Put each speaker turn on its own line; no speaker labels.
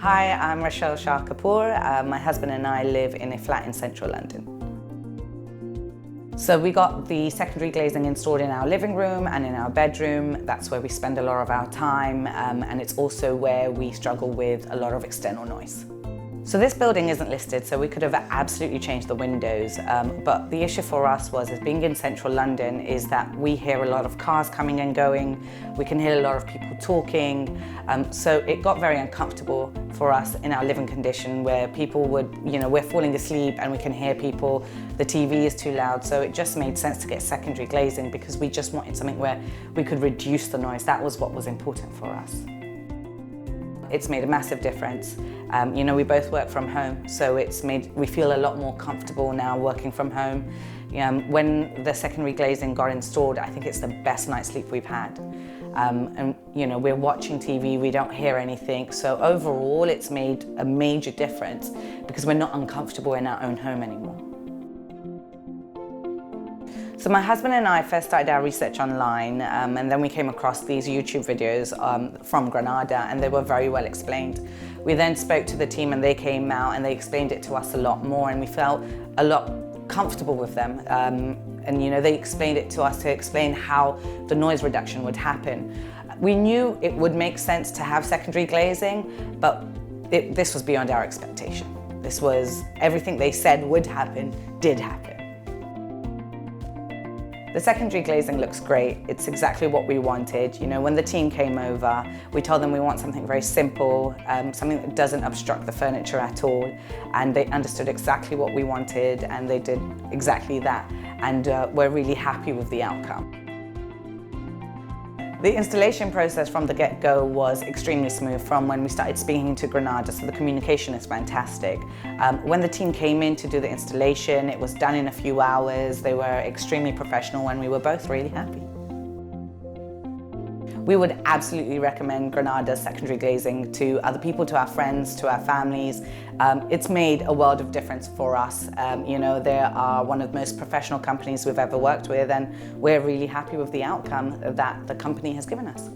Hi, I'm Rochelle Shah Kapoor. My husband and I live in a flat in central London. So we got the secondary glazing installed in our living room and in our bedroom. That's where we spend a lot of our time, and it's also where we struggle with a lot of external noise. So this building isn't listed, so we could have absolutely changed the windows, but the issue for us was, as being in central London, is that we hear a lot of cars coming and going, we can hear a lot of people talking, so it got very uncomfortable for us in our living condition where people would, we're falling asleep and we can hear people, the TV is too loud, so it just made sense to get secondary glazing because we just wanted something where we could reduce the noise. That was what was important for us. It's made a massive difference. We both work from home, so we feel a lot more comfortable now working from home. When the secondary glazing got installed, I think it's the best night's sleep we've had. We're watching TV, we don't hear anything, so overall it's made a major difference because we're not uncomfortable in our own home anymore. So my husband and I first started our research online, and then we came across these YouTube videos from Granada, and they were very well explained. We then spoke to the team and they came out and they explained it to us a lot more, and we felt a lot comfortable with them. They explained it to us to explain how the noise reduction would happen. We knew it would make sense to have secondary glazing, but this was beyond our expectation. This was everything they said would happen, did happen. The secondary glazing looks great. It's exactly what we wanted. When the team came over, we told them we want something very simple, something that doesn't obstruct the furniture at all. And they understood exactly what we wanted, and they did exactly that. And we're really happy with the outcome. The installation process from the get-go was extremely smooth from when we started speaking to Granada, so the communication is fantastic. When the team came in to do the installation, it was done in a few hours. They were extremely professional and we were both really happy. We would absolutely recommend Granada Secondary Glazing to other people, to our friends, to our families. It's made a world of difference for us. They are one of the most professional companies we've ever worked with, and we're really happy with the outcome that the company has given us.